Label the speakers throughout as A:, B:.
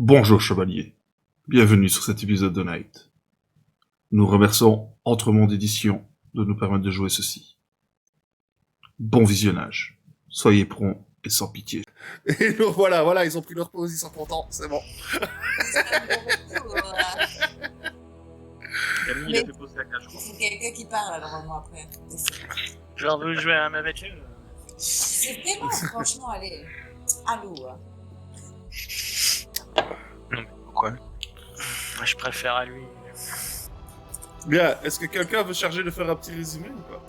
A: Bonjour chevalier, bienvenue sur cet épisode de Night. Nous remercions Entremonde Édition de nous permettre de jouer ceci. Bon visionnage, soyez prompts et sans pitié.
B: Et donc voilà, ils ont pris leur pause, ils sont contents, c'est bon.
C: Camille, il a fait poser la cage.
D: C'est quelqu'un qui parle alors vraiment après.
C: Genre, vous jouez à même avec eux.
D: C'est vraiment, franchement, allez. Allô.
C: Non, mais pourquoi? Moi, je préfère à lui.
B: Bien, est-ce que quelqu'un veut charger de faire un petit résumé ou pas?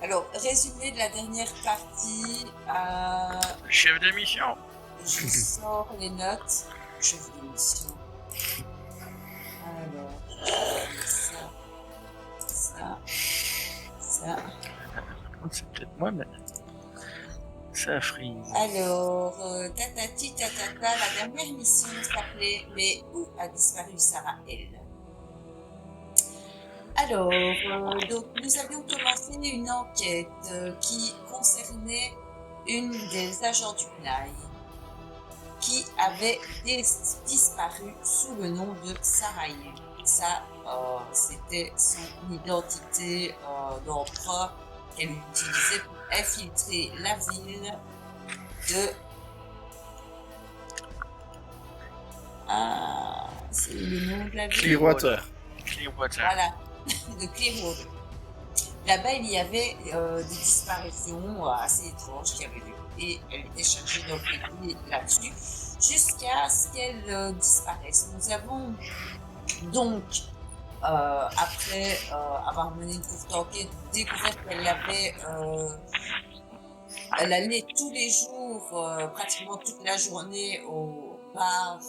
D: Alors, résumé de la dernière partie.
C: Chef de mission.
D: Je sors les notes. Chef de mission. Alors, ça.
C: C'est peut-être moi, mais ça frise.
D: Alors, tatati tatata, la dernière mission s'appelait Mais où a disparu Sarah L. Alors, donc nous avions commencé une enquête qui concernait une des agents du PNAI qui avait disparu sous le nom de Sarah L. Ça, c'était son identité d'emprunt qu'elle utilisait pour infiltrer la ville de... c'est le nom de la ville.
B: Clearwater.
D: Voilà, de Clearwater. Là-bas, il y avait des disparitions assez étranges qui avaient lieu et elle était chargée d'enquêter là-dessus jusqu'à ce qu'elle disparaisse. Nous avons donc, après avoir mené une courte enquête, découvert qu'elle avait... elle allait tous les jours, pratiquement toute la journée, au bar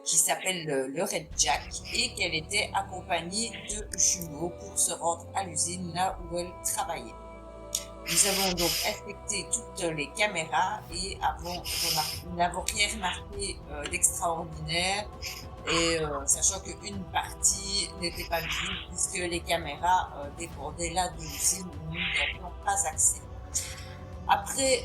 D: qui s'appelle le Red Jack et qu'elle était accompagnée de jumeaux pour se rendre à l'usine là où elle travaillait. Nous avons donc inspecté toutes les caméras et nous n'avons rien remarqué d'extraordinaire et sachant qu'une partie n'était pas visible puisque les caméras dépendaient là de l'usine où nous n'avions pas accès. Après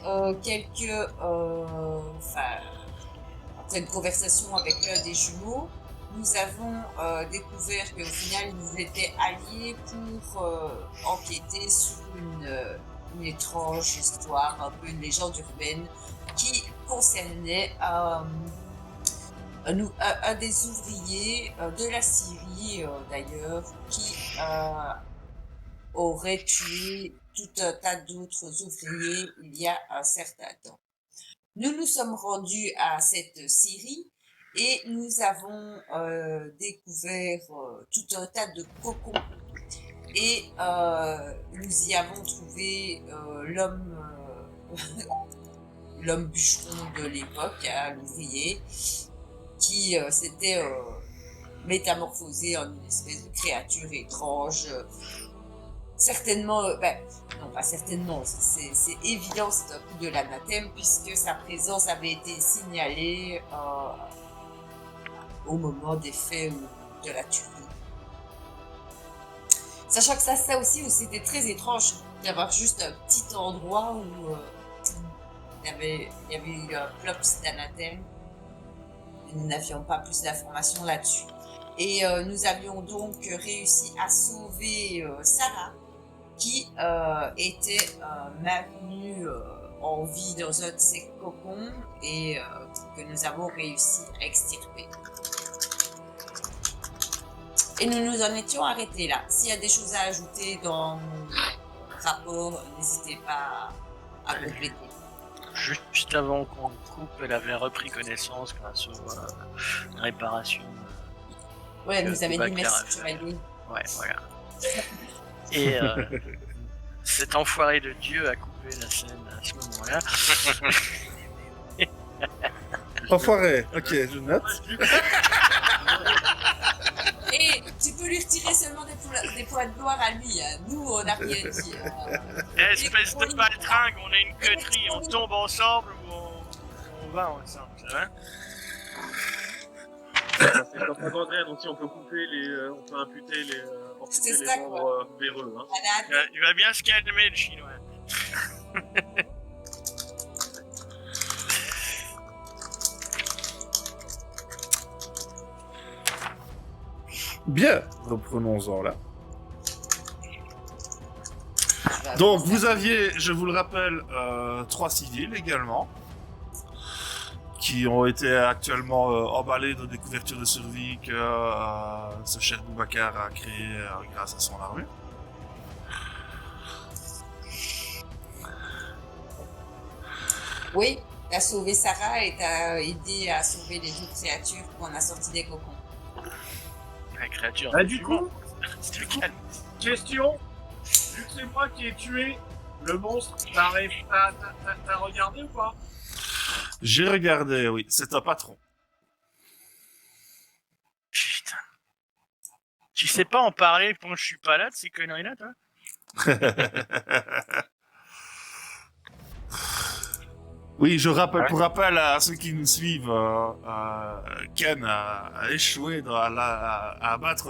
D: après une conversation avec l'un des jumeaux, nous avons découvert qu'au final, ils étaient alliés pour enquêter sur une étrange histoire, un peu une légende urbaine, qui concernait un des ouvriers de la Syrie, d'ailleurs, qui aurait tué tout un tas d'autres ouvriers il y a un certain temps. Nous nous sommes rendus à cette Syrie et nous avons découvert tout un tas de cocons et nous y avons trouvé l'homme bûcheron de l'époque, l'ouvrier, qui s'était métamorphosé en une espèce de créature étrange. Certainement, non pas certainement, c'est évident, c'est un coup de l'anathème puisque sa présence avait été signalée au moment des faits ou de la tuerie. Sachant que ça aussi, c'était très étrange d'avoir juste un petit endroit où il y avait eu un plops d'anathème. Nous n'avions pas plus d'informations là-dessus. Et nous avions donc réussi à sauver Sarah, qui était maintenue en vie dans un de ces cocons et que nous avons réussi à extirper. Et nous nous en étions arrêtés là. S'il y a des choses à ajouter dans mon rapport, n'hésitez pas à compléter.
C: Juste avant qu'on coupe, elle avait repris connaissance grâce aux réparations.
D: Ouais, elle nous avait dit merci, chevalier.
C: Ouais, voilà. Et cet enfoiré de Dieu a coupé la scène à ce moment-là.
B: Enfoiré, ok, je note.
D: Et tu peux lui retirer seulement des points de gloire à lui. Hein. Nous, on n'a rien dit.
C: Espèce de baltringue, on a une queuterie, on tombe ensemble ou on va ensemble, ça va?
E: C'est pas vrai, donc si on peut couper on peut imputer les membres véreux. Hein.
C: Il va bien se calmer le chinois.
B: Bien, reprenons-en là. Donc, vous aviez, je vous le rappelle, 3 civils également, qui ont été actuellement emballés dans des couvertures de survie que ce cher Boubacar a créé grâce à son armure.
D: Oui, t'as sauvé Sarah et t'as aidé à sauver les autres créatures qu'on a sorties des cocons.
C: La créature.
E: Bah, du coup,
C: c'est le calme.
E: question, vu que c'est moi qui ai tué le monstre, t'as regardé ou pas?
B: J'ai regardé, oui, c'est un patron.
C: Putain. Tu sais pas en parler quand je suis pas là de ces conneries-là, toi?
B: Oui, je rappelle, pour rappel à ceux qui nous suivent, Ken a échoué à abattre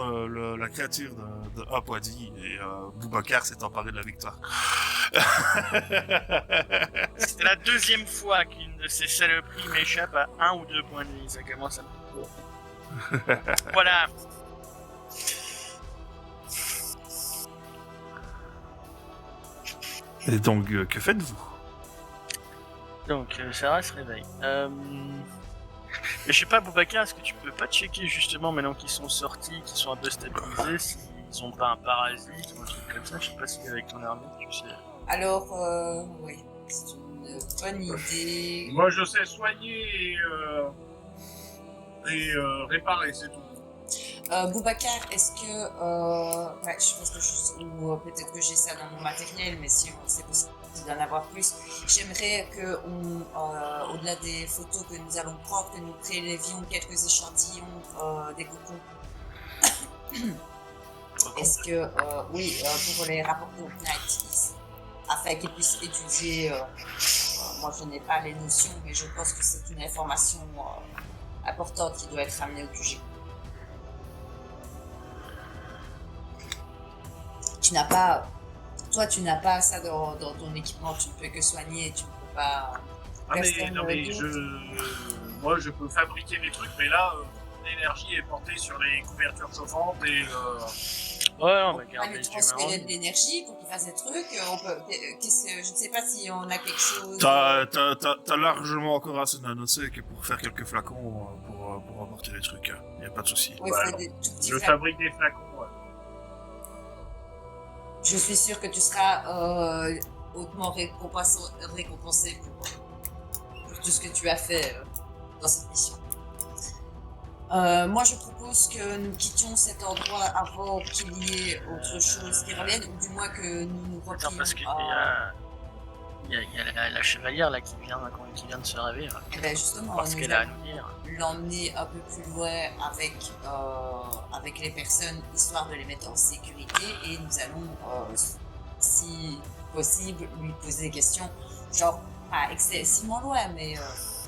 B: la créature de Apwadi et Boubacar s'est emparé de la victoire.
C: C'est la deuxième fois qu'une de ces saloperies m'échappe à 1 ou 2 points de vie. Ça commence à me... Voilà.
B: Et donc, que faites-vous?
C: Donc, Sarah se réveille. Mais je sais pas, Boubacar, est-ce que tu peux pas checker justement maintenant qu'ils sont sortis, qu'ils sont un peu stabilisés, s'ils ont pas un parasite ou un truc comme ça? Je sais pas si avec ton armée, tu sais.
D: Alors, oui, c'est une bonne idée.
E: Moi, je sais soigner et réparer, c'est tout.
D: Boubacar, est-ce que... ouais, je pense que ou peut-être que j'ai ça dans mon matériel, mais si c'est possible d'en avoir plus, j'aimerais que, au-delà des photos que nous allons prendre, que nous prélevions quelques échantillons des cocons. Est-ce que, oui, pour les rapporter au Knight, afin qu'ils puissent étudier, moi je n'ai pas les notions, mais je pense que c'est une information importante qui doit être amenée au QG. Tu n'as pas ça dans ton équipement, tu ne peux que soigner, tu ne peux pas...
E: Ah mais non mais moi je peux fabriquer des trucs, mais là l'énergie est portée sur les couvertures chauffantes et
C: Ouais, on va
D: On
C: garder
D: lui
C: les
D: transférer
C: humains.
D: de l'énergie pour qu'il fasse des trucs, on peut... je ne sais pas si on a quelque chose...
B: T'as largement encore assez nanosec pour faire quelques flacons pour apporter les trucs. Y a pas de souci.
D: Ouais,
E: Ouais,
D: faut des tout petits
E: je
D: flacons.
E: fabrique des flacons. Ouais.
D: Je suis sûre que tu seras hautement récompensé pour tout ce que tu as fait dans cette mission. Moi, je propose que nous quittions cet endroit avant qu'il y ait autre chose qui revienne, ou du moins que nous nous
C: Attends,
D: retirions.
C: parce qu'il y a la chevalière là qui vient de se réveiller. Là.
D: Eh ben justement,
C: Parce
D: nous
C: qu'elle a à
D: allons
C: nous dire.
D: l'emmener un peu plus loin avec les personnes, histoire de les mettre en sécurité, et nous allons, si possible, lui poser des questions, genre pas excessivement loin, mais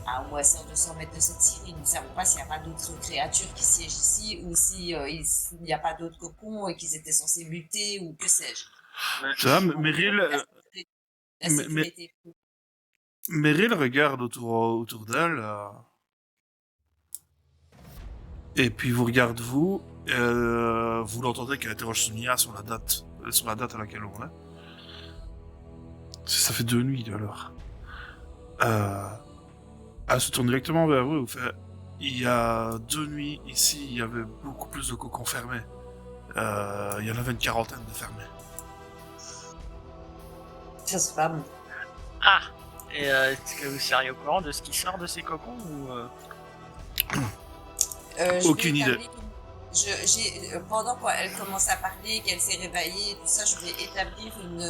D: à au moins 100-200 mètres de cette scierie. Nous ne savons pas s'il n'y a pas d'autres créatures qui siègent ici, ou s'il n'y a pas d'autres cocons et qu'ils étaient censés muter, ou que sais-je.
B: Tu vois, Meryl,
D: La sécurité.
B: Meryl regarde autour d'elle. Et puis vous regarde vous. Vous l'entendez qu'elle interroge Sonia sur la date à laquelle on est. Ça fait 2 nuits alors. Elle se tourne directement vers vous et vous fait: il y a 2 nuits ici, il y avait beaucoup plus de cocons fermés. Il y en avait une quarantaine de fermés.
D: Ça se pas bon.
C: Ah. Et est-ce que vous seriez au courant de ce qui sort de ces cocons ou
B: Aucune idée.
D: Pendant qu'elle commence à parler, qu'elle s'est réveillée, tout ça, je vais établir une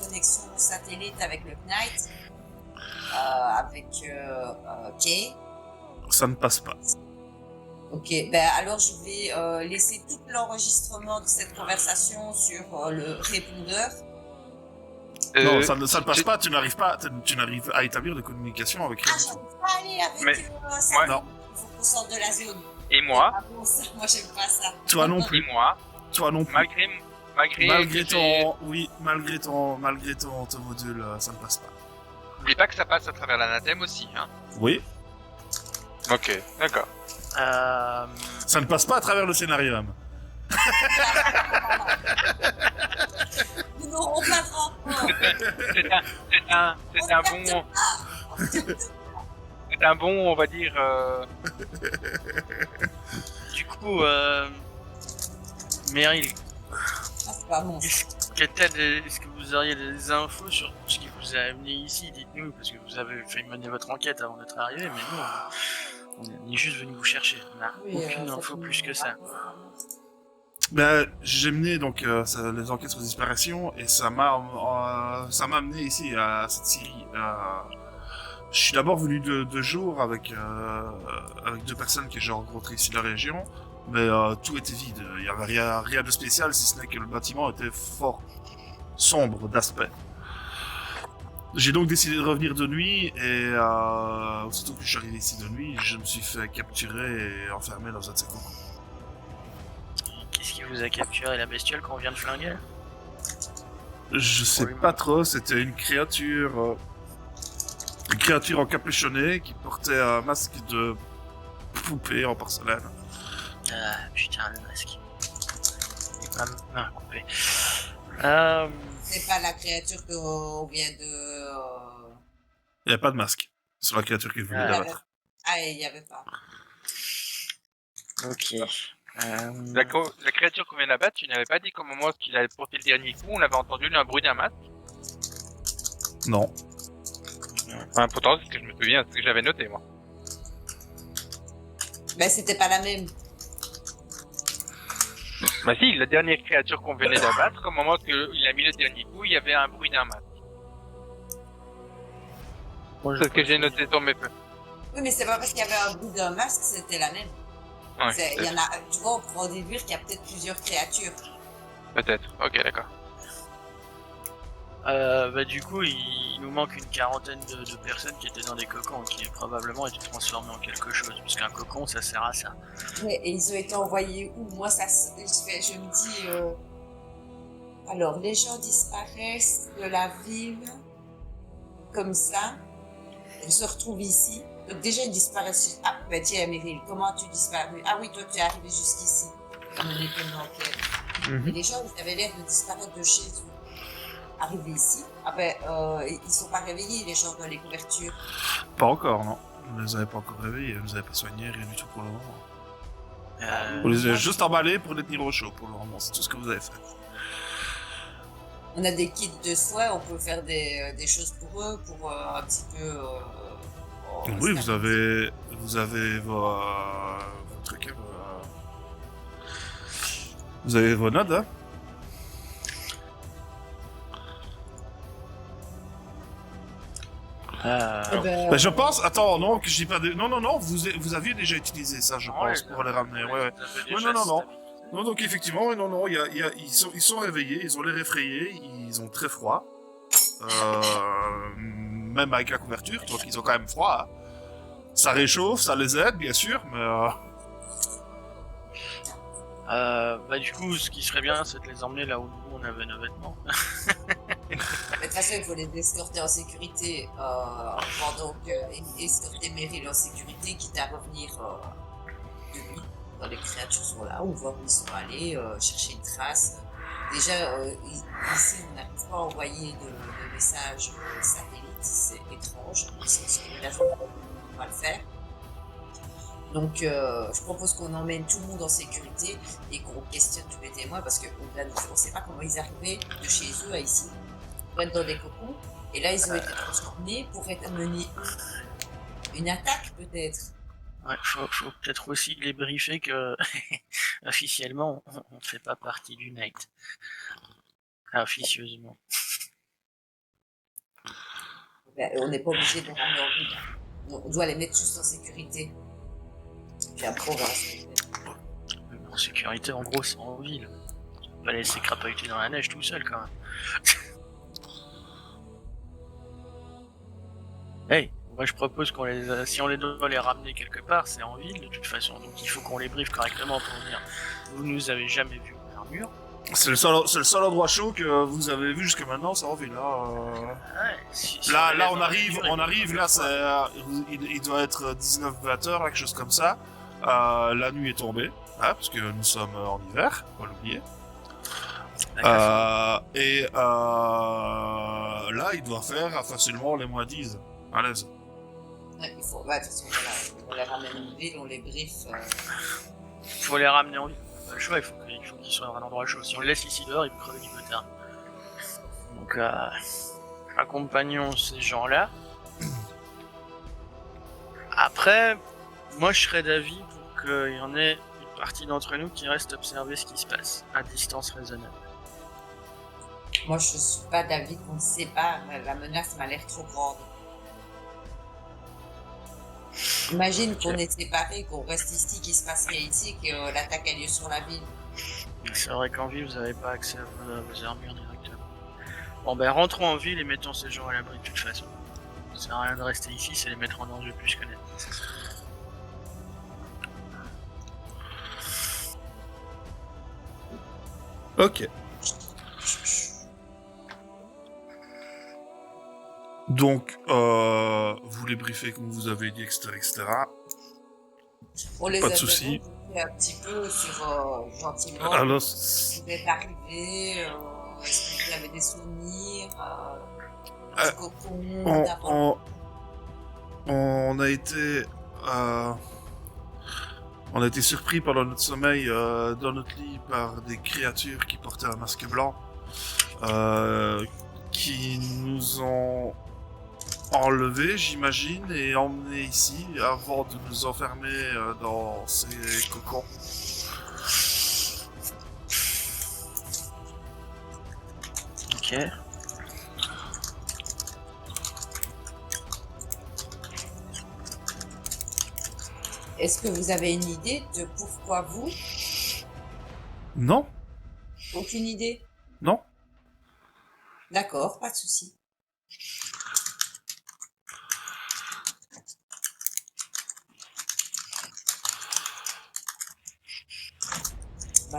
D: connexion satellite avec le Knight, avec Kay.
B: Ça ne passe pas.
D: Ok, ben alors je vais laisser tout l'enregistrement de cette conversation sur le répondeur.
B: Non, ça ne passe pas. Tu n'arrives à établir de communication avec
D: Ah,
B: elle.
D: j'arrive pas à aller avec
C: Mais-
D: ça.
B: Non.
D: Il faut qu'on sorte de la zone.
C: Et moi,
D: Ah bon, ça, moi j'aime pas ça.
B: Toi non
C: et
B: plus.
C: moi,
B: Toi non plus.
C: malgré
B: Malgré ton module, ça ne passe pas.
F: N'oublie pas que ça passe à travers l'anathème aussi, hein.
B: Oui.
F: Ok, d'accord.
B: Ça ne passe pas à travers le scénarium.
D: Nous n'aurons pas de rapport.
F: C'est un bon... C'est un bon, on va dire...
C: Du coup, Meryl,
D: Ah, c'est pas bon.
C: est-ce que vous auriez des infos sur ce qui vous a amené ici? Dites-nous, parce que vous avez fait mener votre enquête avant d'être arrivé, mais nous, on est juste venu vous chercher. On n'a
D: Oui,
C: aucune
D: ça
C: info
D: fait
C: plus que ça.
B: Ben, j'ai mené donc les enquêtes sur disparition et ça m'a amené ici à cette Syrie. Je suis d'abord venu deux jours avec deux personnes que j'ai rencontrées ici de la région, mais tout était vide. Il y avait rien de spécial si ce n'est que le bâtiment était fort sombre d'aspect. J'ai donc décidé de revenir de nuit et aussitôt que je suis arrivé ici de nuit, je me suis fait capturer et enfermer dans un de ces cocons.
C: Qu'est-ce qui vous a capturé? La bestiole qu'on vient de flinguer?
B: Je sais pas trop, c'était une créature encapuchonnée qui portait un masque de poupée en porcelaine.
C: Ah, putain, le masque. Ma main coupée.
D: C'est pas la créature qu'on vient de...
B: Il n'y a pas de masque sur la créature qui est venue
C: Ah.
B: d'abattre.
D: Ah, il n'y avait pas.
C: Ok.
F: La créature qu'on vient d'abattre, tu n'avais pas dit qu'au moment qu'il avait porté le dernier coup, on avait entendu un bruit d'un masque.
B: Non.
F: Enfin, pourtant, c'est ce que je me souviens, c'est ce que j'avais noté, moi.
D: Mais c'était pas la même.
F: Bah si, la dernière créature qu'on venait d'abattre, au moment qu'il a mis le dernier coup, il y avait un bruit d'un masque. C'est ce que j'ai noté sur mes feux.
D: Oui, mais c'est pas parce qu'il y avait un bout d'un masque, c'était la même.
F: Ouais,
D: Il y en a, tu vois, on pourrait en déduire qu'il y a peut-être plusieurs créatures.
F: peut-être. Ok, d'accord.
C: Bah du coup, il nous manque une quarantaine de personnes qui étaient dans des cocons, qui probablement été transformées en quelque chose, puisqu'un cocon, ça sert à ça.
D: Ouais, et ils ont été envoyés où? Moi, je me dis... Alors, les gens disparaissent de la ville, comme ça. Ils se retrouvent ici. Donc déjà, ils disparaissent... Ah, bah tiens, Meryl, comment as-tu disparu? Ah oui, toi, tu es arrivé jusqu'ici. On était une enquête. Et les gens, ils avaient l'air de disparaître de chez eux. Arrivés ici, ah ben, ils sont pas réveillés, les gens dans les couvertures.
B: Pas encore, non. On les avait pas encore réveillés, on les avait pas soignés, rien du tout pour le moment. On les a juste emballés pour les tenir au chaud pour le moment, c'est tout ce que vous avez fait.
D: On a des kits de soins, on peut faire des choses pour eux, pour un petit peu...
B: Oui, vous avez vos trucs, vous avez vos notes, hein. Ben, je pense, attends, non, que je dis pas de... Non, vous aviez déjà utilisé ça, je pense, pour les ramener, ouais. Non. Non, donc effectivement, ouais, non, ils sont réveillés, ils ont l'air effrayés, ils ont très froid. Même avec la couverture, donc ils ont quand même froid. Hein. Ça réchauffe, ça les aide, bien sûr, mais...
C: Bah du coup, ce qui serait bien, c'est de les emmener là où nous, on avait nos vêtements.
D: Mais de toute façon, il faut les escorter en sécurité, pendant que escorter Meryl en sécurité, quitte à revenir de nuit. Quand les créatures sont là, on voit où ils sont allés, chercher une trace. Déjà, ici, on n'arrive pas à envoyer de messages satellites, c'est étrange. C'est la journée on va le faire. Donc, je propose qu'on emmène tout le monde en sécurité et qu'on questionne tous les témoins parce qu'on ne sait pas comment ils arrivaient de chez eux à ici. Pour être dans des cocons. Et là, ils ont été transformés pour être menés une attaque, peut-être.
C: Ouais, faut peut-être aussi les briefer que officiellement on ne fait pas partie du Night. Officieusement.
D: Ben, on n'est pas obligé de les ramener en ville. On doit les mettre juste en sécurité. Puis après on va
C: En sécurité, en gros, c'est en ville. On va pas laisser crapahuter dans la neige tout seul quand même. Hey, moi je propose qu'on si on les doit les ramener quelque part, c'est en ville de toute façon. Donc il faut qu'on les briefe correctement pour dire. Vous nous avez jamais vu en armure.
B: C'est le seul endroit chaud que vous avez vu jusque maintenant, c'est en ville. Hein.
C: Ouais,
B: Là, on arrive, là, il doit être 19-20 heures, quelque chose comme ça. la nuit est tombée, hein, parce que nous sommes en hiver, faut pas l'oublier. Là, il doit faire facilement les moins 10 à l'aise.
D: Ouais, il faut... de toute façon, voilà, on les ramène en ville, on les briefe.
C: Faut les ramener en ville. Pas le choix, il faut qu'ils soient dans un endroit chaud. Si on le laisse ici dehors, il peut crever d'hypothermie. Donc, accompagnons ces gens-là. Après, moi je serais d'avis pour qu'il y en ait une partie d'entre nous qui reste observer ce qui se passe, à distance raisonnable.
D: Moi, je suis pas d'avis qu'on se sépare. La menace m'a l'air trop grande. Imagine qu'on est séparés, qu'on reste ici, qu'il se passe rien ici, que l'attaque a lieu sur la ville.
C: C'est vrai qu'en ville, vous n'avez pas accès à vos armures directement. Bon ben, rentrons en ville et mettons ces gens à l'abri de toute façon. Ça sert à rien de rester ici, c'est les mettre en danger plus que net.
B: Ok. Donc, vous les briefez comme vous avez dit, etc., etc.
D: On les
B: Pas de
D: a
B: souci.
D: demandé un petit peu sur gentiment.
B: Alors,
D: Vous êtes arrivés, est-ce que vous avez des souvenirs du cocon, d'avant?
B: on a été surpris pendant notre sommeil dans notre lit par des créatures qui portaient un masque blanc, qui nous ont enlevés, j'imagine, et emmenés ici avant de nous enfermer dans ces cocons.
C: Ok.
D: Est-ce que vous avez une idée de pourquoi vous?
B: Non,
D: Aucune idée?
B: non.
D: D'accord, pas de souci.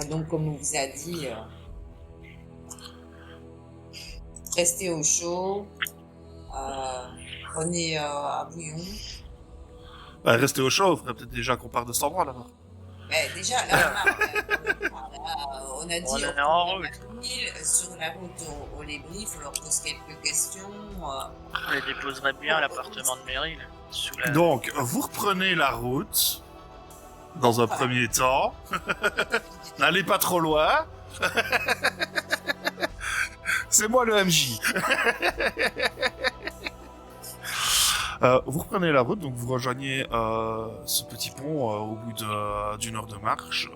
D: Donc, comme on vous a dit, restez au chaud, prenez un bouillon.
B: Restez au chaud, il faudrait peut-être déjà qu'on parte de cet endroit là-bas.
D: Déjà, là, on a dit
C: On est en route.
D: sur la route, on les briefe, on leur pose quelques questions.
C: On les déposerait bien à l'appartement de Meryl. Sous la...
B: Donc, vous reprenez la route, dans un premier temps. N'allez pas trop loin. C'est moi le MJ. Vous reprenez la route, donc vous rejoignez ce petit pont au bout d'une heure de marche.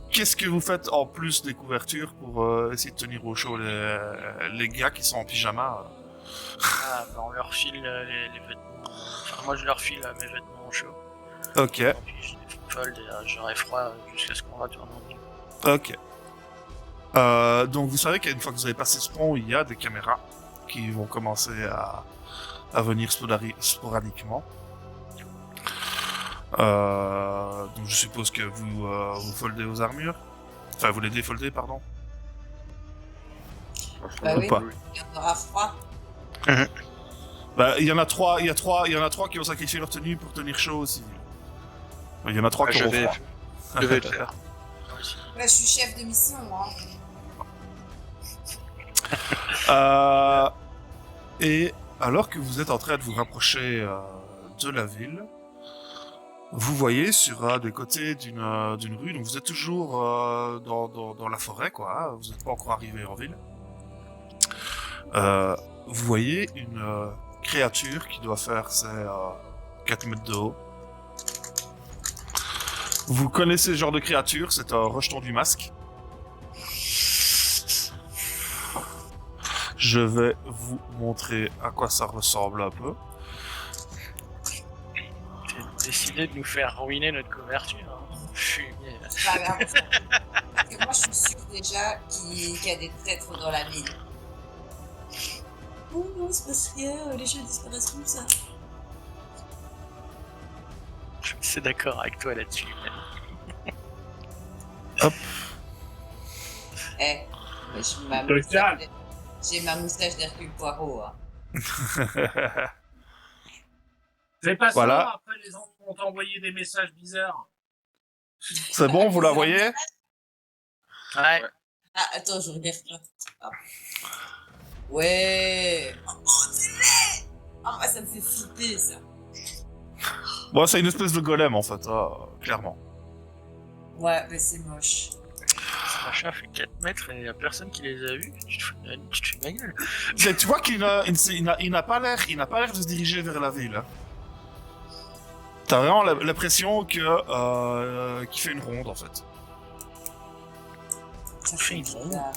B: Qu'est-ce que vous faites en plus des couvertures pour essayer de tenir au chaud les gars qui sont en pyjama
C: on leur file les vêtements. Enfin, moi je leur file mes vêtements chauds.
B: Ok,
C: Et puis je les fold et j'aurai froid jusqu'à ce qu'on retourne en ville.
B: ok. Donc vous savez qu'une fois que vous avez passé ce pont, il y a des caméras qui vont commencer à venir sporadiquement. Donc je suppose que vous foldez vos armures. Enfin, vous les défoldez, pardon.
D: Bah
B: Ou
D: oui,
B: pas.
D: il y en aura froid.
B: Bah, il y en a trois qui ont sacrifié leur tenue pour tenir chaud aussi. Il y en a trois qui
F: Je
B: ont
F: vais
B: froid.
F: le faire.
D: Là, je suis chef de mission,
B: Et alors que vous êtes en train de vous rapprocher de la ville, vous voyez sur un des côtés d'une rue, donc vous êtes toujours dans la forêt, quoi, hein, vous n'êtes pas encore arrivé en ville. Vous voyez une créature qui doit faire ses 4 mètres de haut. Vous connaissez ce genre de créature, c'est un rejeton du masque. Je vais vous montrer à quoi ça ressemble un peu.
C: J'ai décidé de nous faire ruiner notre couverture. Hein. Fumier.
D: C'est pas grave. Parce que moi, je suis sûre déjà qu'il y a des traîtres dans la ville. Oh non, c'est pas rien, les gens disparaissent comme ça.
C: Je suis d'accord avec toi là-dessus.
B: Hop.
D: J'ai ma moustache d'Hercule Poirot. Hein.
E: Fais pas
B: Voilà.
E: ça, après les enfants on t'a envoyé des messages bizarres.
B: C'est bon, vous la voyez?
C: Ouais.
D: Ah, attends, je regarde là. Ah. Ouais. Oh, c'est laid. Ah, moi, ça me fait flipper, ça.
B: Bon, c'est une espèce de golem, en fait, clairement.
D: Ouais, mais c'est moche.
C: Ce machin fait 4 mètres et y a personne qui les a vus. Tu te fous de ma gueule.
B: Tu vois qu'il n'a pas l'air de se diriger vers la ville. Hein. T'as vraiment l'impression qu'il fait une ronde, en fait.
D: Ça
C: fait
D: fait
C: une ronde.
D: bizarre.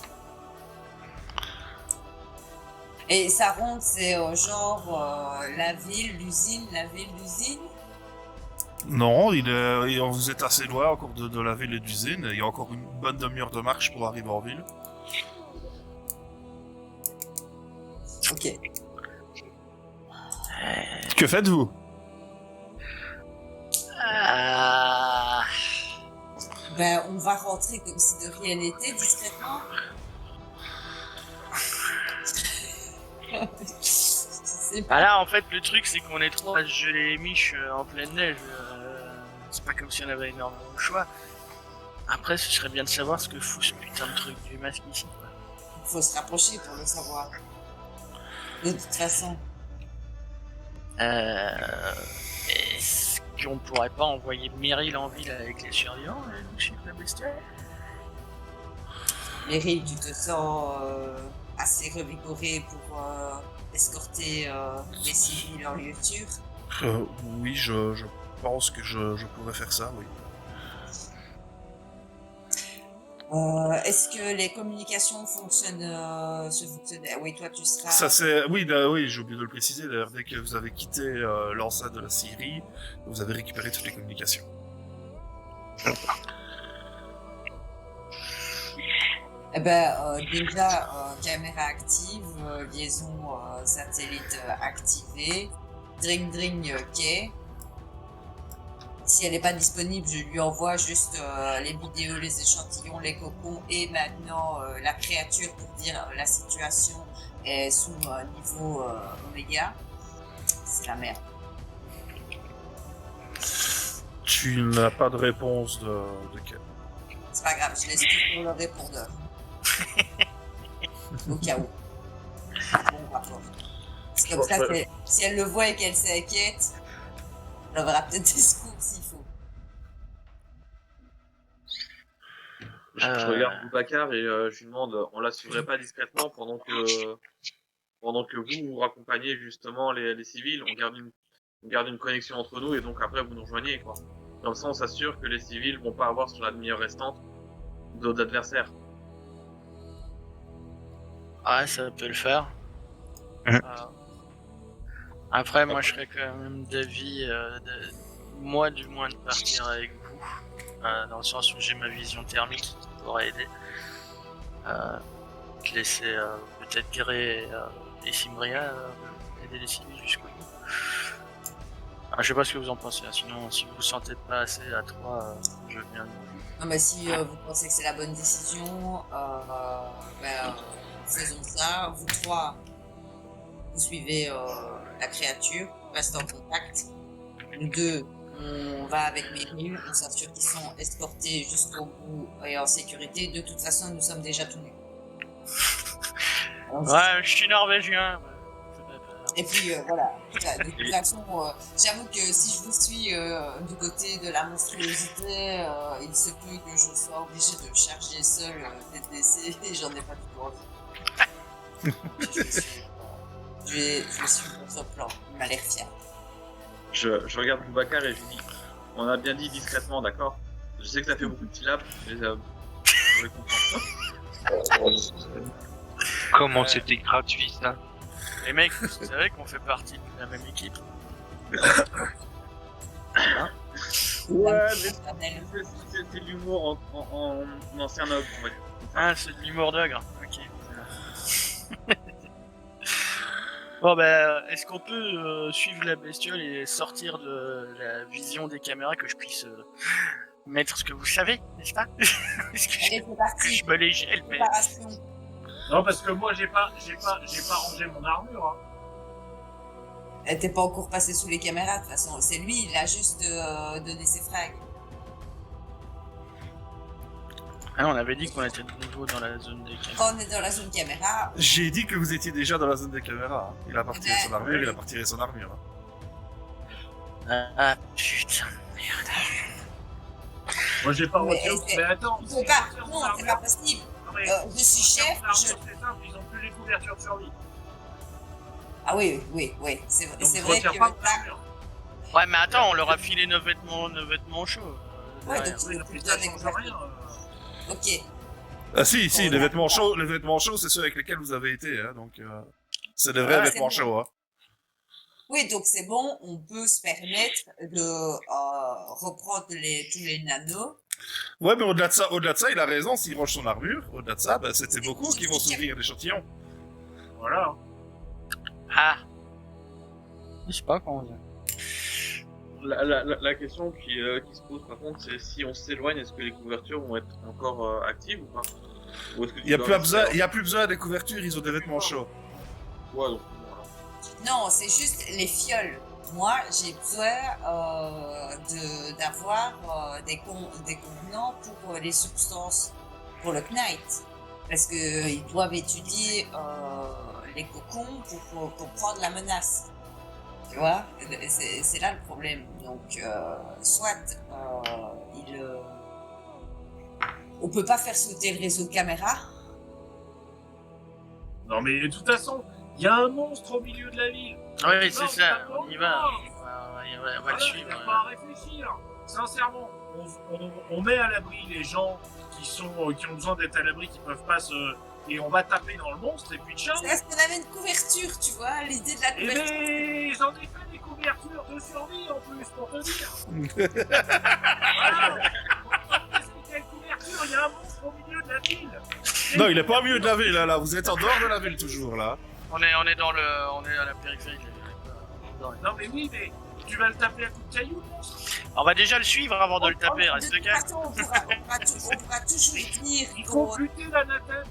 D: Et ça ronde, c'est genre la ville, l'usine, la ville, l'usine.
B: Non, vous êtes assez loin encore de la ville et d'usine. Il y a encore une bonne demi-heure de marche pour arriver en ville.
D: Ok.
B: Que faites-vous?
D: Ben, on va rentrer comme si de rien n'était, discrètement. Je sais pas.
C: Bah là, en fait, le truc, c'est qu'on est trop à se geler les miches en pleine neige. C'est pas comme si on avait énormément de choix. Après, ce serait bien de savoir ce que fout ce putain de truc du masque ici, quoi.
D: Faut se rapprocher pour le savoir. De toute façon.
C: Est-ce qu'on pourrait pas envoyer Meryl en ville avec les survivants et nous suivre la bestiole?
D: Meryl, tu te sens assez revigoré pour escorter les civils en lieu sûr.
B: Oui, je pense que je pourrais faire ça, oui.
D: Est-ce que les communications fonctionnent Oui, toi, tu seras...
B: Ça c'est, oui, oui, j'ai oublié de le préciser. D'ailleurs, dès que vous avez quitté l'enceinte de la Syrie, vous avez récupéré toutes les communications.
D: Eh ben, déjà, caméra active, liaison satellite activée, Dring ok. Si elle n'est pas disponible, je lui envoie juste les vidéos, les échantillons, les cocons et maintenant la créature pour dire la situation est sous niveau oméga. C'est la merde.
B: Tu n'as pas de réponse de quel?
D: C'est pas grave, je laisse toujours le répondeur. Au cas où. Bon rapport. C'est comme ça que si elle le voit et qu'elle s'inquiète, elle enverra peut-être des secours s'il faut.
G: Je regarde Boubacar et je lui demande, on la suivrait pas discrètement pendant que vous raccompagnez justement les civils, on garde une connexion entre nous et donc après vous nous rejoignez, quoi. Comme ça on s'assure que les civils vont pas avoir sur la demi-heure restante d'autres adversaires.
C: Ouais, ça peut le faire. Après, moi, je serais quand même d'avis, moi du moins, de partir avec vous, dans le sens où j'ai ma vision thermique qui pourrait aider. De laisser peut-être Grey et Simbria aider les civils jusqu'au bout. Je sais pas ce que vous en pensez, hein. Sinon, si vous vous sentez pas assez à 3, je veux bien.
D: Non, mais si vous pensez que c'est la bonne décision, faisons ça. Vous trois, vous suivez la créature, vous restez en contact. Nous deux, on va avec Meryl, on s'assure qu'ils sont escortés jusqu'au bout et en sécurité. De toute façon, nous sommes déjà tous nus.
C: Ouais, je suis norvégien.
D: Et puis voilà, de toute façon, j'avoue que si je vous suis du côté de la monstruosité, il se peut que je sois obligé de charger seul tête baissée et j'en ai pas du tout envie. Je suis votre plan, il m'a l'air fiable.
G: Je regarde Boubacar et je lui dis, on a bien dit discrètement, d'accord? Je sais que ça fait beaucoup de syllabes, mais je comprends.
F: Comment c'était gratuit ça?
C: Les mecs, vous savez qu'on fait partie de la même équipe.
G: Ouais, mais c'est de l'humour en ancien noble, on va dire.
C: Ah, c'est de l'humour d'ogre, ok. Bon, est-ce qu'on peut suivre la bestiole et sortir de la vision des caméras, que je puisse mettre ce que vous savez, n'est-ce pas? Est-ce que
D: Allez, c'est parti.
C: je me les gèle, mais...
D: Préparation.
E: Non, parce que moi, j'ai pas rangé mon armure, hein.
D: Elle n'était pas encore passée sous les caméras, de toute façon. C'est lui, il a juste donné ses frags.
C: Ah, on avait dit qu'on était de nouveau dans la zone des caméras.
D: Quand on est dans la zone caméra,
B: J'ai dit que vous étiez déjà dans la zone des caméras. Hein. Il a pas retiré son armure,
E: ouais.
B: il a pas retiré son armure. Hein.
C: Ah, putain.
E: Moi, j'ai pas
D: Mais
E: retiré.
D: c'est-
E: Mais attends,
D: il
E: si
D: faut
E: ils
D: pas.
E: retirent son
D: Non, c'est
E: armure-
D: pas possible.
E: Non, mais
D: Je suis chef,
E: son armure,
D: je...
E: c'est simple, ils ont plus les couvertures de survie.
D: Ah oui. C'est
E: Donc,
D: c'est
E: je
D: vrai
E: retire
D: que
E: pas
D: là...
E: mon armure.
C: Ouais, mais attends, on leur a filé nos vêtements chauds.
D: Ouais,
C: derrière.
D: donc
E: Oui,
D: il
E: donc,
D: faut
E: ça
D: donner
E: change rien.
D: Ok.
B: Ah si,
D: Oh,
B: les vêtements chauds, c'est ceux avec lesquels vous avez été. Hein, donc, c'est des vrais
D: Ouais,
B: vêtements
D: c'est bon.
B: chauds. Hein.
D: Oui, donc c'est bon, on peut se permettre de reprendre tous les nanos.
B: Ouais, mais au-delà de ça, il a raison. S'il range son armure, au-delà de ça, bah, c'est beaucoup qui vont s'ouvrir l'échantillon.
E: Voilà.
C: Ah. Je sais pas comment dire.
G: La question qui se pose par contre, c'est si on s'éloigne, est-ce que les couvertures vont être encore actives ou pas? Ou est-ce que
B: Il y a plus besoin des couvertures. Ils ont des vêtements chauds.
G: Ouais, donc, voilà.
D: Non, c'est juste les fioles. Moi, j'ai besoin d'avoir des contenants pour les substances, pour le Knight. Parce qu'ils doivent étudier les cocons pour comprendre la menace. Tu vois, c'est là le problème. Donc, soit on peut pas faire sauter le réseau de caméra.
E: Non, mais de toute façon, il y a un monstre au milieu de la ville.
C: Oui, c'est
E: Non,
C: ça,
E: d'accord,
C: on y va.
E: non.
C: On va le
E: Voilà, il
C: suivre.
E: n'y a pas à réfléchir. Sincèrement, on met à l'abri les gens qui ont besoin d'être à l'abri, qui peuvent pas se... Et on va taper dans le monstre et puis ciao.
D: C'est parce qu'on avait une couverture, tu vois, l'idée de la
E: Eh
D: couverture.
E: mais j'en ai fait des couvertures de survie en plus, pour te dire. Voilà. Qu'est-ce que quelle couverture? Il y a un monstre au milieu de la ville.
B: Non, il est pas au milieu de la ville. Là, vous êtes en dehors de la ville toujours là.
C: On est à la périphérie de la ville.
E: Non mais oui, mais tu vas le taper à coups de cailloux, le monstre.
C: On va déjà le suivre avant de le taper,
D: De
C: reste
D: toute
C: calme.
D: façon, on pourra toujours tenir.
E: Il faut buter l'anathème.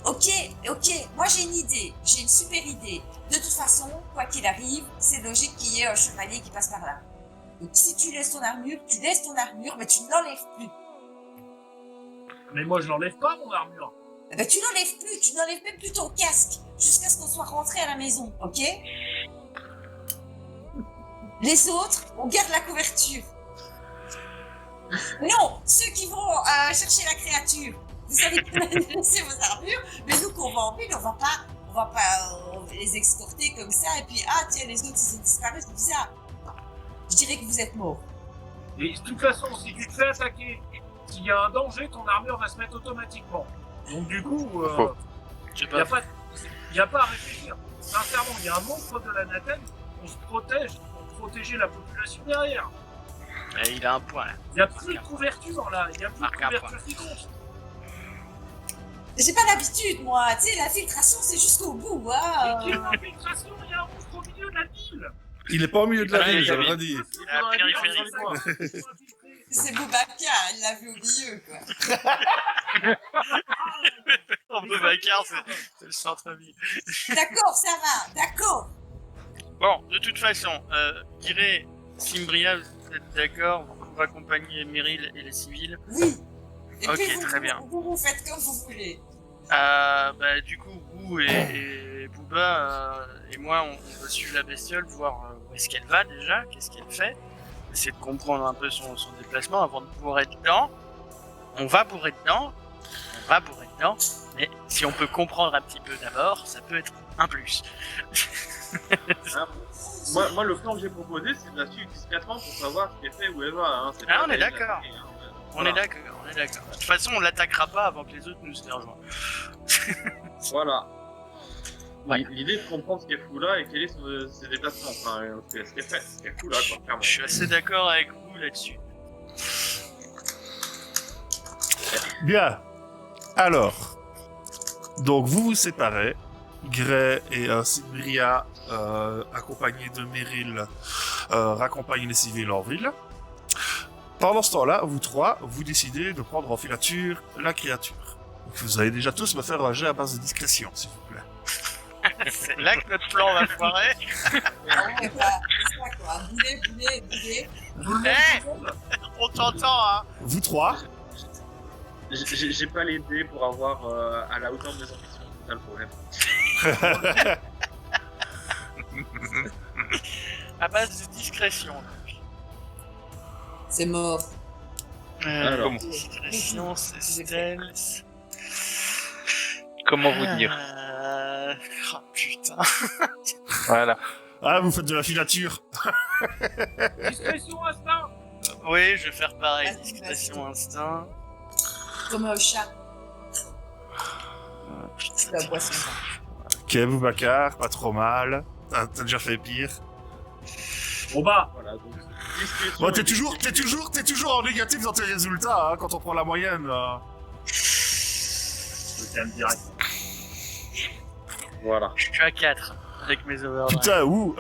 D: Ok, moi j'ai une idée, j'ai une super idée. De toute façon, quoi qu'il arrive, c'est logique qu'il y ait un chevalier qui passe par là. Donc si tu laisses ton armure, mais tu ne l'enlèves plus.
E: Mais moi je l'enlève pas mon armure.
D: Eh ben, tu n'enlèves même plus ton casque, jusqu'à ce qu'on soit rentré à la maison, ok? Les autres, on garde la couverture. Non, ceux qui vont chercher la créature. Vous savez que vous allez laisser vos armures, mais nous qu'on va en ville, on va pas les escorter comme ça, et puis tiens, les autres ils ont disparu, c'est bizarre. Je dirais que vous êtes morts.
E: Et de toute façon, si tu te fais attaquer, s'il y a un danger, ton armure va se mettre automatiquement. Donc du coup,
C: Je sais
E: il n'y
C: pas.
E: a pas à réfléchir. Sincèrement, il y a un monstre de l'anathème, on se protège pour protéger la population derrière.
C: Eh, il a un point là.
E: Il n'y a plus de couverture là, il n'y a plus de
C: Marque un
E: couverture qui compte.
D: J'ai pas l'habitude, moi, tu sais, l'infiltration c'est jusqu'au bout,
E: Mais
D: hein.
E: quelle infiltration, il y a un monstre au milieu de la ville.
B: Il est pas au milieu de la
C: Ouais,
B: ville,
C: il
B: j'avais
C: avait-
B: dit.
C: Il a la périphérie.
D: C'est Boubacar, il l'a vu au milieu, quoi.
C: Boubacar, c'est le centre-ville.
D: D'accord, ça va, d'accord.
C: Bon, de toute façon, Kiré, Simbria, vous êtes d'accord pour accompagner Meryl et les civils.
D: Oui. Et
C: Ok,
D: puis
C: très bien.
D: Vous faites comme vous voulez.
C: Bah, du coup, vous et Booba et moi, on va suivre la bestiole, voir où est-ce qu'elle va déjà, qu'est-ce qu'elle fait, essayer de comprendre un peu son déplacement avant de bourrer dedans. On va bourrer dedans, mais si on peut comprendre un petit peu d'abord, ça peut être un plus.
G: Hein, moi, le plan que j'ai proposé, c'est de la suivre discrètement pour savoir ce qu'elle fait, où elle va. Hein. C'est
C: Ah,
G: pas
C: on est
G: d'aller
C: d'accord.
G: l'attaquer, hein.
C: On est d'accord. De toute façon, on l'attaquera pas avant que les autres nous aient rejoints.
G: Voilà.
C: Ouais.
G: L'idée de comprendre ce qu'elle fout là et quel est ses déplacements. Enfin, ce qu'elle fait, ce qu'elle fout là, quoi, clairement.
C: Je suis assez d'accord avec vous là-dessus.
B: Bien. Alors, donc vous vous séparez. Gray et Simbria, accompagnés de Meryl, raccompagnent les civils en ville. Pendant ce temps-là, vous trois, vous décidez de prendre en filature la créature. Donc, vous allez déjà tous me faire un jet à base de discrétion, s'il vous plaît.
C: C'est là que notre plan va foirer.
D: Ah ouais, bah, c'est ça quoi. Boulet.
C: Eh, on t'entend, hein.
B: Vous trois,
G: J'ai pas les dés pour avoir à la hauteur de mes ambitions, c'est ça le problème.
C: À base de discrétion.
D: C'est mort.
G: Alors.
C: Discrétion, c'est stealth.
F: Comment vous dire?
C: Oh putain.
F: Voilà.
B: ah, vous faites de la filature.
E: Discrétion, instinct.
C: Oui, je vais faire pareil.
D: Vas-y,
C: Discrétion,
D: vas-y.
C: instinct.
D: Comme un chat.
C: Putain,
D: C'est la poisson. Ça.
B: Ok, Boubacar, pas trop mal. T'as déjà fait pire.
E: Bon bah,
G: Voilà, donc discrétion.
B: Bon,
G: et
B: t'es toujours en négatif dans tes résultats, hein, quand on prend la moyenne.
E: je calme direct.
G: Voilà.
C: je suis à 4 avec mes overdrives.
B: Putain, ouh.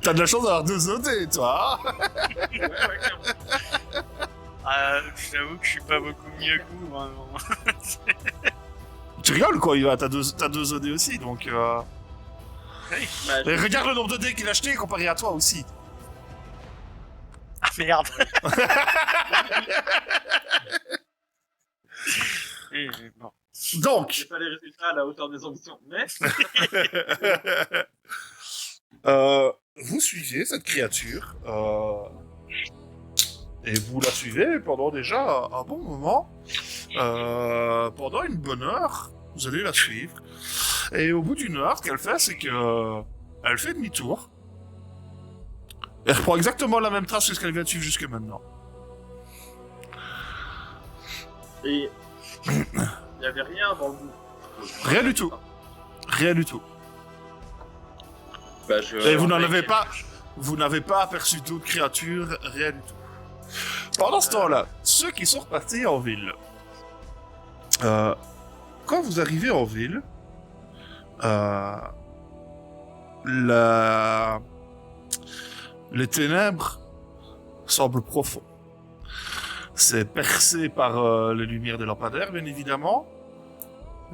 B: T'as de la chance d'avoir 2 OD, toi. Hein.
G: Ouais, clairement.
C: J'avoue que je suis pas beaucoup mieux que vous, vraiment.
B: Tu rigoles, quoi, Iva, t'as 2 OD aussi, donc...
G: Bah,
B: Et regarde le nombre de dés qu'il a acheté comparé à toi aussi.
C: Ah merde. Et, bon.
B: Donc,
G: j'ai pas les résultats à la hauteur des ambitions, mais
B: vous suivez cette créature, et vous la suivez pendant déjà un bon moment. Pendant une bonne heure, vous allez la suivre. Et au bout d'une heure, ce qu'elle fait, c'est que elle fait demi-tour. Elle reprend exactement la même trace que ce qu'elle vient de suivre jusque maintenant.
G: et il y avait rien dans le bout.
B: Rien du tout. Rien du tout.
G: Bah, je...
B: Et vous n'avez pas aperçu d'autres créatures, rien du tout. Pendant ce temps-là, ceux qui sont repartis en ville, quand vous arrivez en ville, les ténèbres semblent profondes. C'est percé par les lumières des lampadaires, bien évidemment,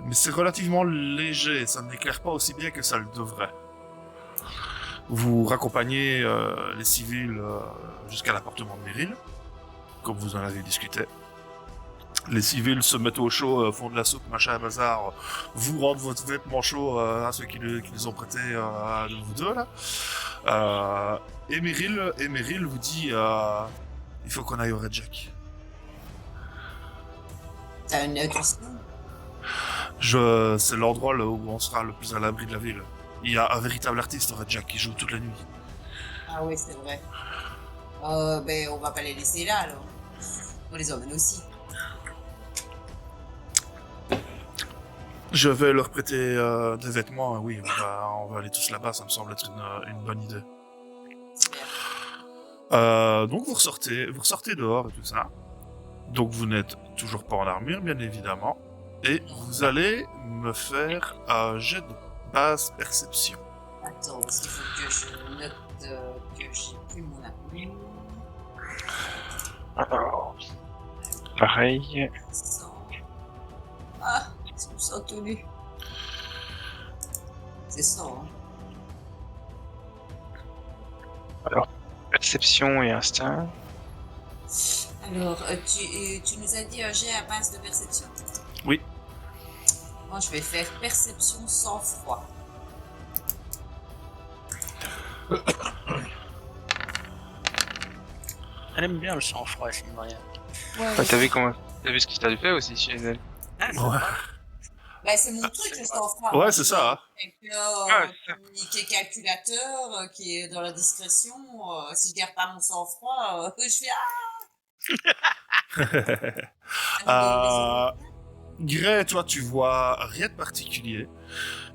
B: mais c'est relativement léger, ça n'éclaire pas aussi bien que ça le devrait. Vous raccompagnez les civils jusqu'à l'appartement de Meryl, comme vous en avez discuté. Les civils se mettent au chaud, font de la soupe, machin, bazar, vous rendent votre vêtement chaud à ceux qui les ont prêtés à vous deux, là. Et Meryl vous dit il faut qu'on aille au Red Jack.
D: T'as une question?
B: C'est l'endroit là où on sera le plus à l'abri de la ville. Il y a un véritable artiste au Red Jack qui joue toute la nuit.
D: Ah oui, c'est vrai. Ben, on va pas les laisser là, alors. On les emmène aussi.
B: Je vais leur prêter des vêtements, oui, on va aller tous là-bas, ça me semble être une bonne idée.
D: C'est bien.
B: Donc vous ressortez dehors et tout ça. Donc vous n'êtes toujours pas en armure, bien évidemment. Et vous allez me faire un jet de base perception.
D: Attends, parce qu'il faut que je note que j'ai plus mon armure.
F: Alors, pareil.
D: 100. Ah, je me sens tout nu. C'est 100, hein.
F: Perception et instinct.
D: Alors, tu nous as dit un jet à base de perception?
B: Oui.
D: Moi, je vais faire perception sans froid.
C: Elle aime bien le sang-froid, c'est rien.
F: Ouais, t'as vu ce qui t'a fait aussi chez elle?
B: Ouais,
D: Bah, c'est mon truc, le sang-froid.
B: ouais c'est ça. Hein.
D: Avec qui est calculateur, qui est dans la discrétion. Si je garde pas mon sang-froid, je fais
B: Gray, toi, tu vois rien de particulier.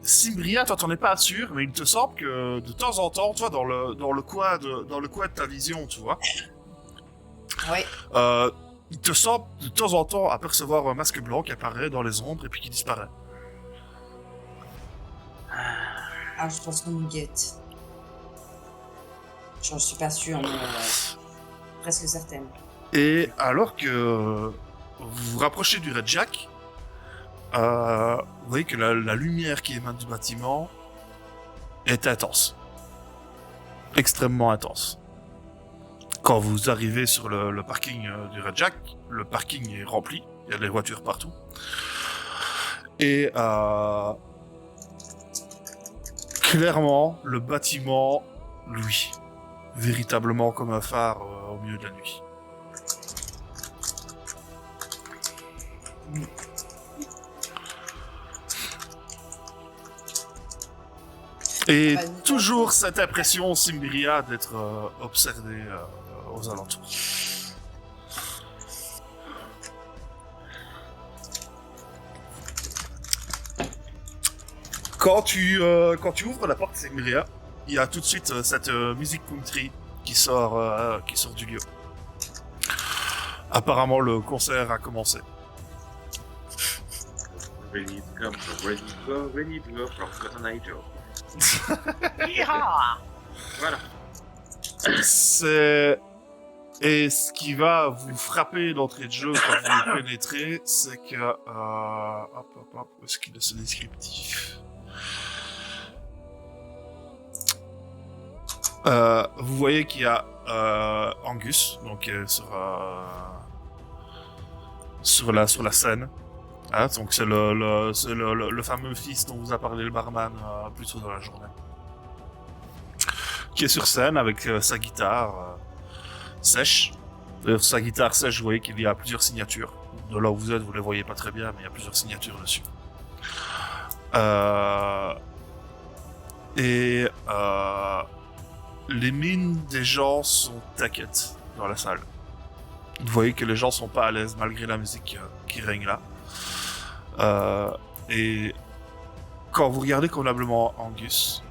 B: Simbria, toi, t'en es pas sûr, mais il te semble que de temps en temps, toi, dans le coin de ta vision, tu vois,
D: Oui.
B: il te semble de temps en temps apercevoir un masque blanc qui apparaît dans les ombres et puis qui disparaît.
D: Ah, je pense qu'on nous guette. J'en suis pas sûre, mais presque certaine.
B: Et alors que vous vous rapprochez du Red Jack, vous voyez que la lumière qui émane du bâtiment est intense. Extrêmement intense. Quand vous arrivez sur le parking du Red Jack, le parking est rempli, il y a des voitures partout. Et clairement, le bâtiment, lui, véritablement comme un phare au milieu de la nuit. Et toujours cette impression, Simbiria, d'être observé aux alentours. Quand tu ouvres la porte de Simbiria, il y a tout de suite cette musique country qui sort du lieu. Apparemment, le concert a commencé.
G: Ready to come, ready to go from Cotton Eye Joe. Voilà.
B: Et ce qui va vous frapper d'entrée de jeu quand vous pénétrez, c'est que... où est-ce qu'il a ce descriptif? Vous voyez qu'il y a Angus, donc sur la scène. Ah, donc c'est le fameux fils dont vous a parlé le barman plus tôt dans la journée. Qui est sur scène avec sa guitare sèche. D'ailleurs, sa guitare sèche, vous voyez qu'il y a plusieurs signatures. De là où vous êtes, vous ne les voyez pas très bien, mais il y a plusieurs signatures dessus. Les mines des gens sont inquiètes dans la salle. Vous voyez que les gens sont pas à l'aise malgré la musique qui règne là. Et quand vous regardez convenablement Angus,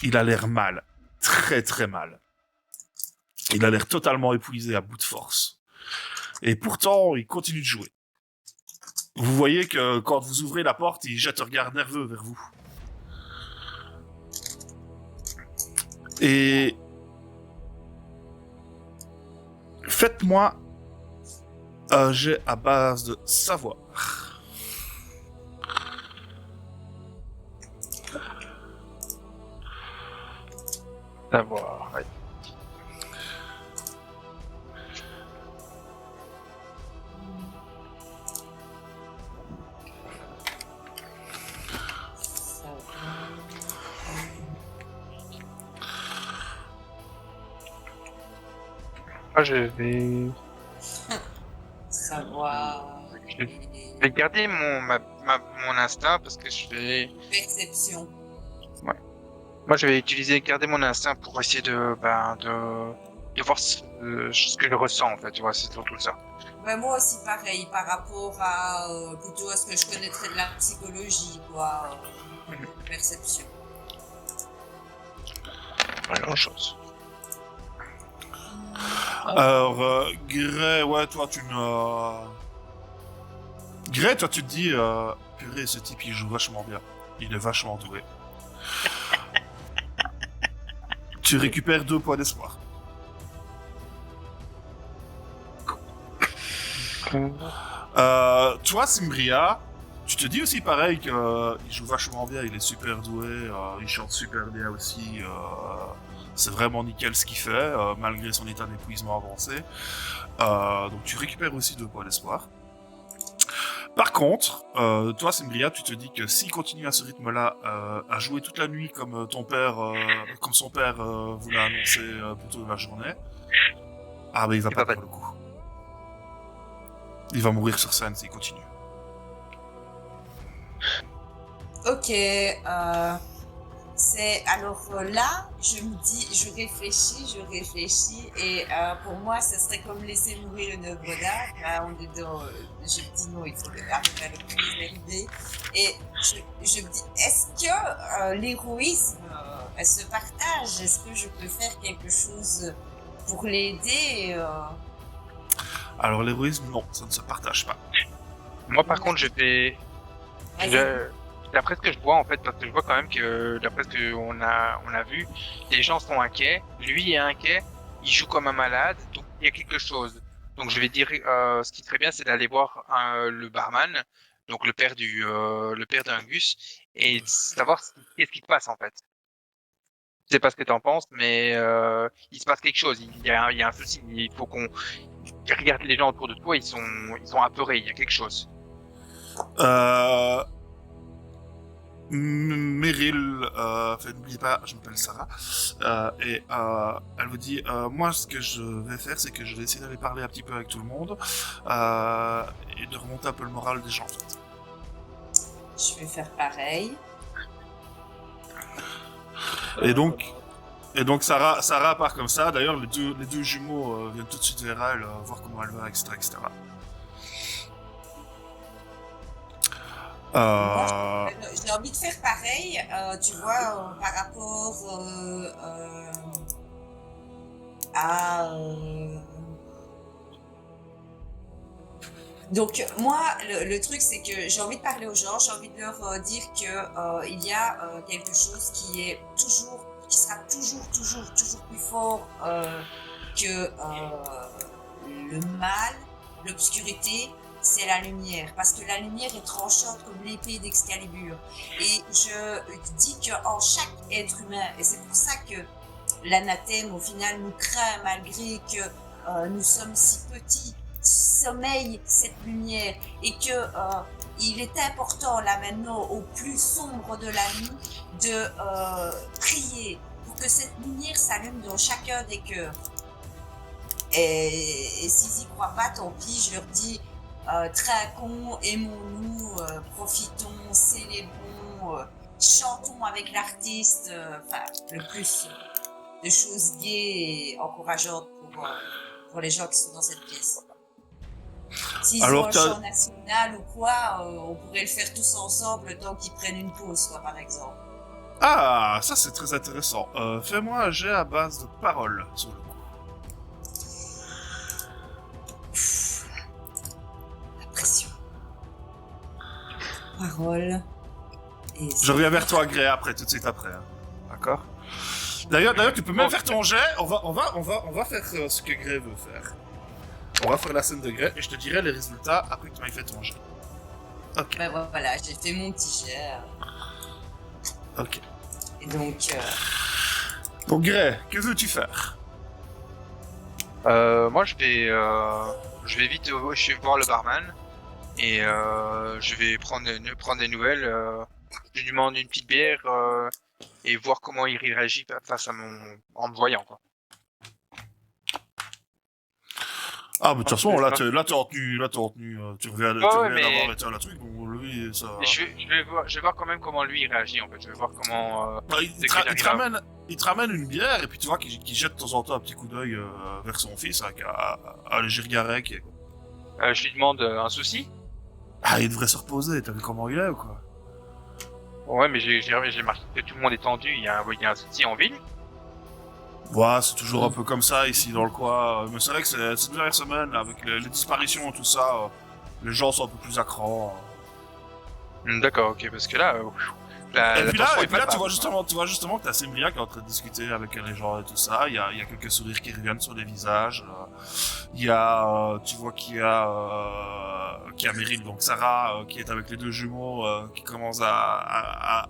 B: il a l'air mal, très très mal. Il a l'air totalement épuisé à bout de force. Et pourtant, il continue de jouer. Vous voyez que quand vous ouvrez la porte, il jette un regard nerveux vers vous. Et faites-moi un jet à base de savoir.
F: Savoir, ouais. Moi, je vais...
D: Savoir.
F: Je vais garder mon instinct parce que je vais...
D: Perception.
F: Moi, je vais garder mon instinct pour essayer de voir ce que je ressens, en fait, tu vois, c'est surtout ça.
D: Ouais, moi aussi, pareil, par rapport à plutôt à ce que je connaîtrais de la psychologie, quoi. Perception.
F: Pas grand-chose.
B: Alors, Gray, ouais, toi, Gray, toi, tu te dis, purée, ce type, il joue vachement bien. Il est vachement doué. Tu récupères 2 points d'espoir. Toi, Simbria, tu te dis aussi pareil qu'il joue vachement bien, il est super doué, il chante super bien aussi. C'est vraiment nickel ce qu'il fait, malgré son état d'épuisement avancé. Donc tu récupères aussi 2 points d'espoir. Par contre, toi, Simbria, tu te dis que s'il continue à ce rythme-là, à jouer toute la nuit comme ton père, comme son père vous l'a annoncé plus tôt dans la journée, ah ben il va pas faire le coup. Il va mourir sur scène s'il continue.
D: Ok, c'est alors là, je me dis, je réfléchis, et pour moi, ce serait comme laisser mourir le Novroda. Là, on est dans, je me dis non, il faut arriver à le préserver. Et je me dis, est-ce que l'héroïsme, elle se partage? Est-ce que je peux faire quelque chose pour l'aider?
B: Alors l'héroïsme, non, ça ne se partage pas.
F: Moi, par contre, d'après ce que je vois, en fait, parce que je vois quand même que, d'après ce qu'on a vu, les gens sont inquiets, lui est inquiet, il joue comme un malade, donc il y a quelque chose. Donc je vais dire, ce qui serait bien, c'est d'aller voir le barman, donc le père d'Angus, et de savoir qu'est-ce qui se passe en fait. Je sais pas ce que t'en penses, mais il se passe quelque chose. Il y a un souci. Il faut qu'on regarde les gens autour de toi. Ils sont apeurés. Il y a quelque chose.
B: Meryl, n'oubliez pas, je m'appelle Sarah, et elle vous dit, moi ce que je vais faire, c'est que je vais essayer d'aller parler un petit peu avec tout le monde, et de remonter un peu le moral des gens en fait.
D: Je vais faire pareil.
B: Et donc Sarah part comme ça, d'ailleurs les deux jumeaux viennent tout de suite vers elle, voir comment elle va, etc. etc.
D: J'ai envie de faire pareil, tu vois, par rapport à... Donc moi, le truc, c'est que j'ai envie de parler aux gens, j'ai envie de leur dire que il y a quelque chose qui sera toujours plus fort que le mal, l'obscurité. C'est la lumière, parce que la lumière est tranchante comme l'épée d'Excalibur. Et je dis qu'en chaque être humain, et c'est pour ça que l'anathème au final nous craint malgré que nous sommes si petits, sommeille cette lumière, et que il est important là maintenant au plus sombre de la nuit de prier pour que cette lumière s'allume dans chacun des cœurs. Et s'ils y croient pas, tant pis, je leur dis trinquons, aimons-nous, profitons, célébrons, chantons avec l'artiste, le plus de choses gaies et encourageantes pour les gens qui sont dans cette pièce. S'ils ont un chant national ou quoi, on pourrait le faire tous ensemble le temps qu'ils prennent une pause, quoi, par exemple.
B: Ah, ça c'est très intéressant. Fais-moi un jet à base de paroles sur le coup.
D: Pression. Parole. Et
B: je reviens vers toi, Grey, après, tout de suite après. Hein. D'accord. D'ailleurs, tu peux même faire ton jet. On va faire ce que Grey veut faire. On va faire la scène de Grey et je te dirai les résultats après que tu m'aies fait ton jet. Ok.
D: Ben voilà, j'ai fait mon petit jet.
B: Ok.
D: Et donc.
B: Donc Grey, que veux-tu faire?
F: Moi, je vais vite je vais voir le barman. Et je vais prendre des nouvelles. Je lui demande une petite bière et voir comment il réagit face à en me voyant, quoi.
B: Ah, mais de toute façon, là, t'es en tenue, tu reviens d'avoir été à la truc, donc lui, ça...
F: Je vais voir quand même comment lui il réagit, en fait. Je vais voir comment...
B: il te ramène une bière, et puis tu vois qu'il jette de temps en temps un petit coup d'œil vers son fils, avec un léger regard qui est...
F: je lui demande un souci.
B: Ah, il devrait se reposer, t'as vu comment il est, ou quoi?
F: Ouais, mais j'ai remarqué que tout le monde est tendu, il y a un souci en ville.
B: Ouais, c'est toujours un peu comme ça ici dans le coin. Mais c'est vrai que cette dernière semaine, avec les disparitions et tout ça, les gens sont un peu plus à cran.
F: D'accord, ok, parce que là...
B: et puis là, tu vois justement que t'as Sembria qui est en train de discuter avec les gens et tout ça. Il y a quelques sourires qui reviennent sur les visages. Il y a, tu vois qu'il y a Meryl, donc Sarah, qui est avec les deux jumeaux, qui commence à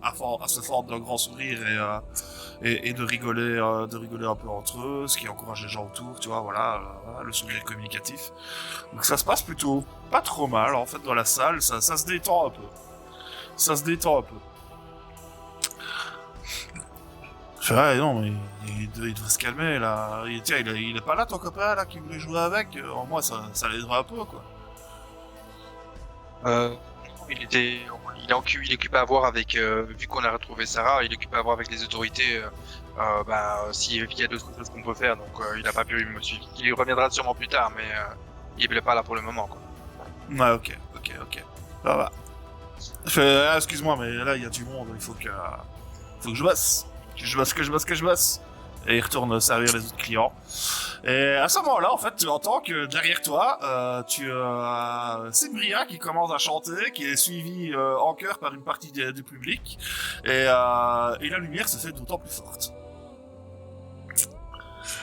B: se fendre d'un grand sourire et de rigoler un peu entre eux, ce qui encourage les gens autour, tu vois, voilà, le sourire communicatif. Donc ça se passe plutôt pas trop mal, en fait, dans la salle, ça se détend un peu. Ça se détend un peu. Je fais, ouais, non, mais il devrait se calmer, là. Tiens, il est pas là, ton copain, là, qui voulait jouer avec? En moi, ça l'aidera un peu, quoi.
F: Il est occupé à voir avec, vu qu'on a retrouvé Sarah, il est occupé à voir avec les autorités, s'il y a d'autres choses qu'on peut faire, donc il n'a pas pu me suivre. Il reviendra sûrement plus tard, mais il n'est pas là pour le moment, quoi.
B: Ouais, ok. Ça va. Je fais, excuse-moi, mais là, il y a du monde, il faut que je bosse. Que je bosse. Et il retourne servir les autres clients. Et à ce moment-là, en fait, tu entends que derrière toi, tu as Sembria qui commence à chanter, qui est suivi en chœur par une partie du public. Et la lumière se fait d'autant plus forte.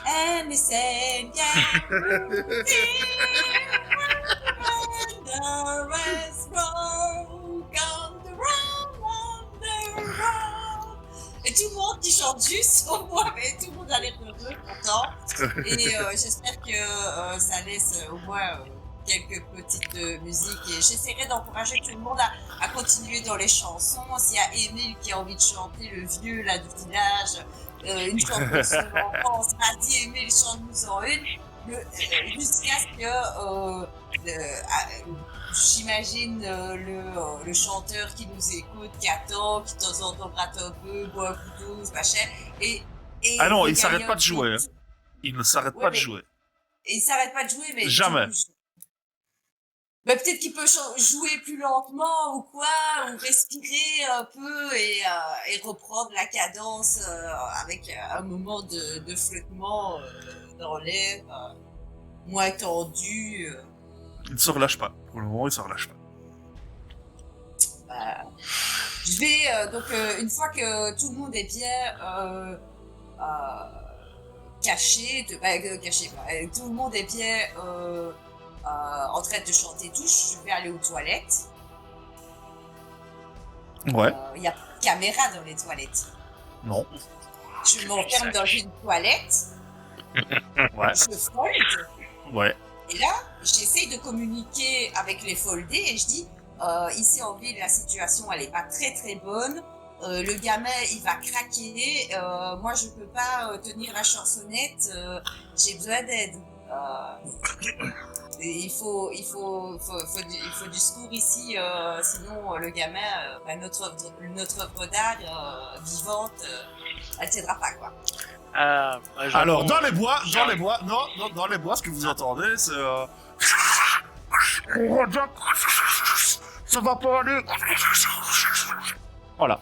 D: And they said, the rest broke on the road. Et tout le monde qui chante juste sur moi, mais tout le monde a l'air heureux, content. Et j'espère que ça laisse au moins quelques petites musiques. Et j'essaierai d'encourager tout le monde à continuer dans les chansons. S'il y a Émile qui a envie de chanter, le vieux là du village, une chanson de son enfance, vas-y Émile, chante-nous-en une. Jusqu'à ce que j'imagine le chanteur qui nous écoute, qui attend, qui de temps en temps gratte un peu, boit un couteau, machin.
B: Ah non,
D: le
B: il s'arrête
D: gagnant
B: pas de jouer.
D: qui-
B: Hein. Il ne s'arrête
D: Ouais,
B: pas de
D: mais-
B: jouer.
D: Et il s'arrête pas de jouer, mais...
B: Jamais.
D: Mais peut-être qu'il peut jouer plus lentement ou quoi, ou respirer un peu et reprendre la cadence avec un moment de flottement dans l'air, moins tendu.
B: Il ne se relâche pas. Pour le moment, il ne se relâche pas.
D: Je vais, donc, une fois que tout le monde est bien caché, tout le monde est bien en train de chanter tous, je vais aller aux toilettes.
B: Ouais.
D: Il y a pas de caméra dans les toilettes.
B: Non.
D: Je m'enferme dans une toilette,
B: Ouais.
D: je folde,
B: Ouais.
D: et là, j'essaye de communiquer avec les foldés et je dis, ici en ville, la situation, elle est pas très très bonne. Le gamin, il va craquer. Moi, je peux pas tenir la chansonnette. J'ai besoin d'aide. Et il faut du secours ici, sinon le gamin, notre œuvre d'art vivante, elle t'aidera pas quoi.
B: Alors, dans les bois, non, dans les bois, ce que vous entendez, c'est... Ça va pas aller. Voilà.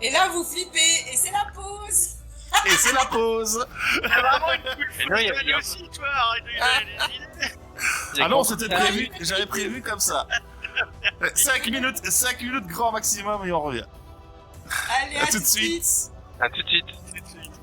D: Et là, vous flippez, et c'est la pause.
B: Et c'est la pause.
C: C'est vraiment une cool
F: Mais non, il y a-
C: folie aussi, toi, arrête de donner des idées.
B: Ah non, c'était prévu, j'avais prévu comme ça. 5 minutes grand maximum et on revient.
D: Allez,
B: À tout de suite.
F: À tout de suite.
C: Tout de suite.